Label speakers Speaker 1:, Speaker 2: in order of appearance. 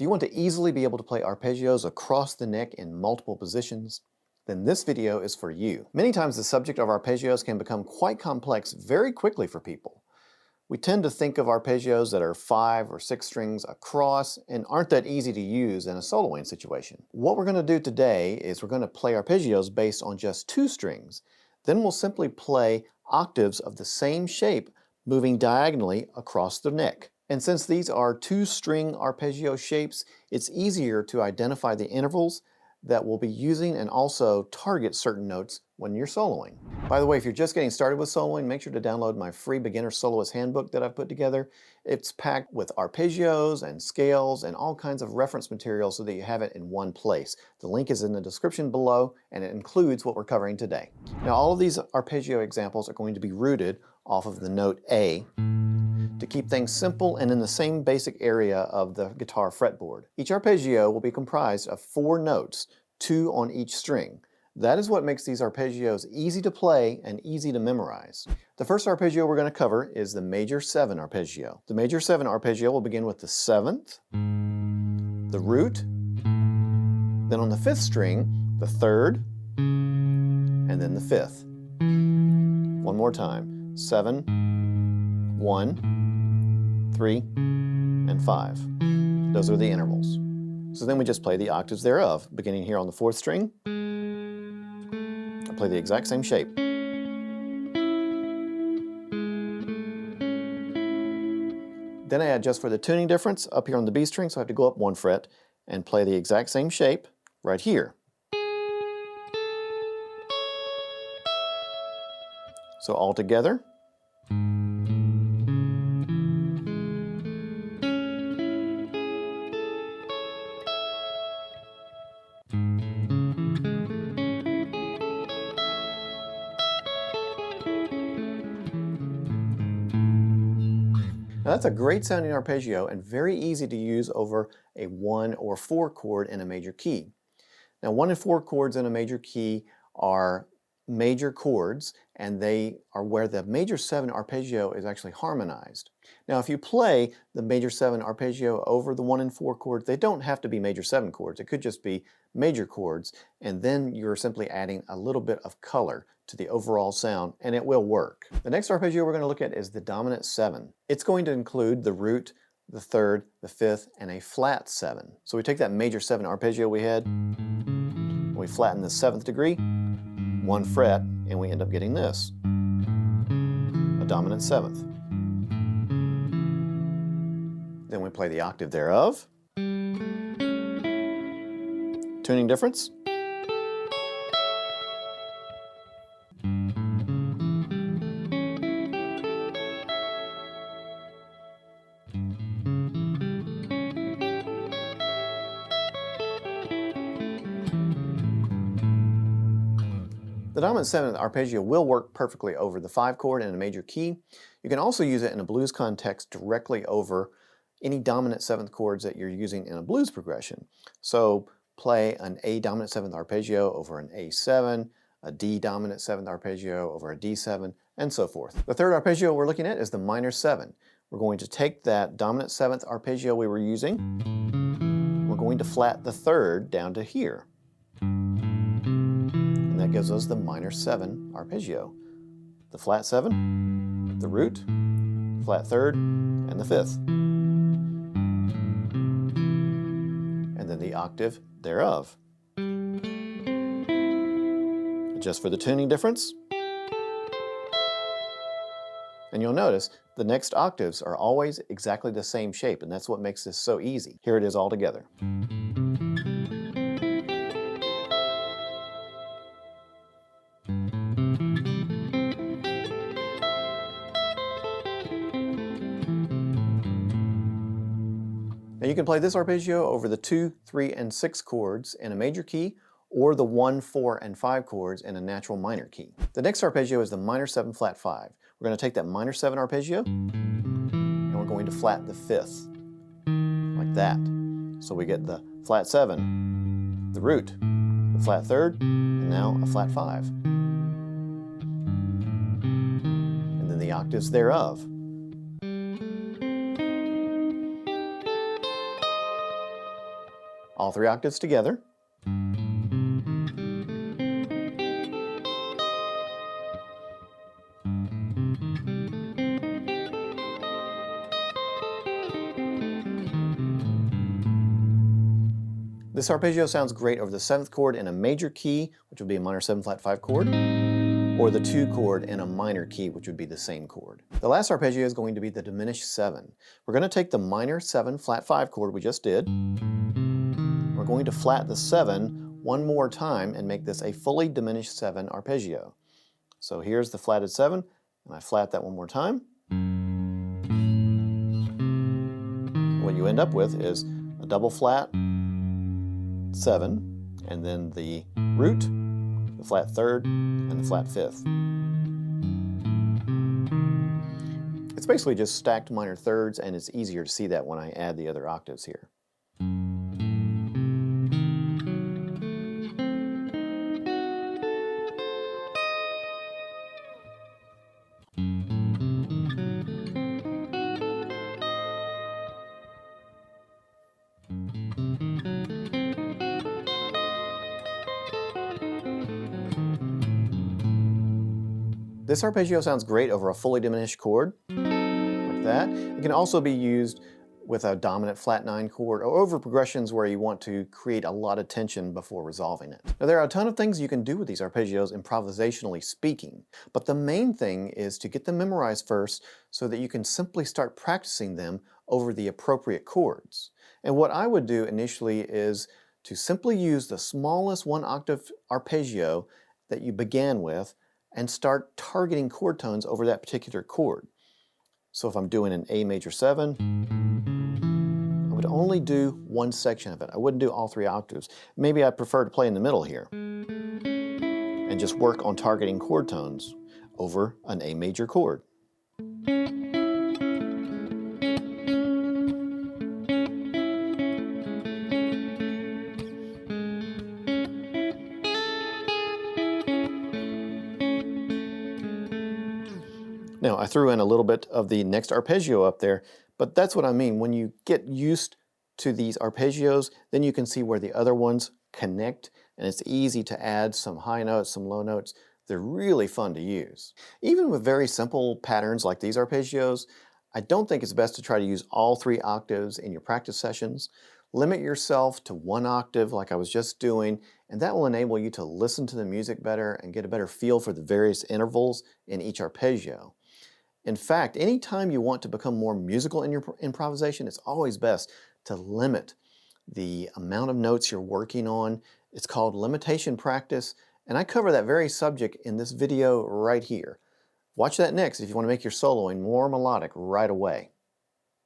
Speaker 1: Do you want to easily be able to play arpeggios across the neck in multiple positions? Then this video is for you. Many times the subject of arpeggios can become quite complex very quickly for people. We tend to think of arpeggios that are 5 or 6 strings across and aren't that easy to use in a soloing situation. What we're going to do today is we're going to play arpeggios based on just 2 strings. Then we'll simply play octaves of the same shape moving diagonally across the neck. And since these are 2-string arpeggio shapes, it's easier to identify the intervals that we'll be using and also target certain notes when you're soloing. By the way, if you're just getting started with soloing, make sure to download my free beginner soloist handbook that I've put together. It's packed with arpeggios and scales and all kinds of reference material so that you have it in one place. The link is in the description below and it includes what we're covering today. Now all of these arpeggio examples are going to be rooted off of the note A to keep things simple and in the same basic area of the guitar fretboard. Each arpeggio will be comprised of 4 notes, 2 on each string. That is what makes these arpeggios easy to play and easy to memorize. The first arpeggio we're going to cover is the major 7 arpeggio. The major 7 arpeggio will begin with the 7th, the root, then on the 5th string, the 3rd, and then the 5th. One more time. 7, 1, 3, and 5. Those are the intervals. So then we just play the octaves thereof, beginning here on the 4th string. I play the exact same shape. Then I adjust for the tuning difference up here on the B string, so I have to go up 1 fret and play the exact same shape right here. So all together. Now that's a great sounding arpeggio and very easy to use over a 1 or 4 chord in a major key. Now 1 and 4 chords in a major key are major chords and they are where the major 7 arpeggio is actually harmonized. Now if you play the major 7 arpeggio over the 1 and 4 chords, they don't have to be major 7 chords. It could just be major chords and then you're simply adding a little bit of color to the overall sound and it will work. The next arpeggio we're going to look at is the dominant 7. It's going to include the root, the 3rd, the 5th, and a flat 7. So we take that major 7 arpeggio we had, we flatten the 7th degree, 1 fret, and we end up getting this, a dominant 7th. Then we play the octave thereof, tuning difference, the dominant 7th arpeggio will work perfectly over the 5 chord in a major key. You can also use it in a blues context directly over any dominant 7th chords that you're using in a blues progression. So play an A dominant 7th arpeggio over an A7, a D dominant 7th arpeggio over a D7, and so forth. The third arpeggio we're looking at is the minor 7. We're going to take that dominant 7th arpeggio we were using, we're going to flat the 3rd down to here. That gives us the minor 7 arpeggio. The flat 7, the root, flat 3rd, and the 5th. And then the octave thereof. Adjust for the tuning difference. And you'll notice the next octaves are always exactly the same shape, and that's what makes this so easy. Here it is all together. Now you can play this arpeggio over the 2, 3, and 6 chords in a major key or the 1, 4, and 5 chords in a natural minor key. The next arpeggio is the minor 7 flat 5. We're going to take that minor 7 arpeggio and we're going to flat the 5th like that. So we get the flat 7, the root, the flat 3rd, and now a flat 5. And then the octaves thereof. all 3 octaves together. This arpeggio sounds great over the 7th chord in a major key, which would be a minor 7 flat 5 chord, or the 2 chord in a minor key, which would be the same chord. The last arpeggio is going to be the diminished 7. We're going to take the minor 7 flat 5 chord we just did. We're going to flat the 7 one more time and make this a fully diminished 7 arpeggio. So here's the flatted 7, and I flat that one more time. What you end up with is a double flat 7, and then the root, the flat 3rd, and the flat 5th. It's basically just stacked minor 3rds, and it's easier to see that when I add the other octaves here. This arpeggio sounds great over a fully diminished chord, like that. It can also be used with a dominant flat 9 chord or over progressions where you want to create a lot of tension before resolving it. Now, there are a ton of things you can do with these arpeggios improvisationally speaking, but the main thing is to get them memorized first so that you can simply start practicing them over the appropriate chords. And what I would do initially is to simply use the smallest 1 octave arpeggio that you began with and start targeting chord tones over that particular chord. So if I'm doing an A major 7, I would only do one section of it. I wouldn't do all 3 octaves. Maybe I prefer to play in the middle here and just work on targeting chord tones over an A major chord. Now, I threw in a little bit of the next arpeggio up there, but that's what I mean. When you get used to these arpeggios, then you can see where the other ones connect, and it's easy to add some high notes, some low notes. They're really fun to use. Even with very simple patterns like these arpeggios, I don't think it's best to try to use all 3 octaves in your practice sessions. Limit yourself to 1 octave like I was just doing, and that will enable you to listen to the music better and get a better feel for the various intervals in each arpeggio. In fact, anytime you want to become more musical in your improvisation, it's always best to limit the amount of notes you're working on. It's called limitation practice, and I cover that very subject in this video right here. Watch that next if you want to make your soloing more melodic right away.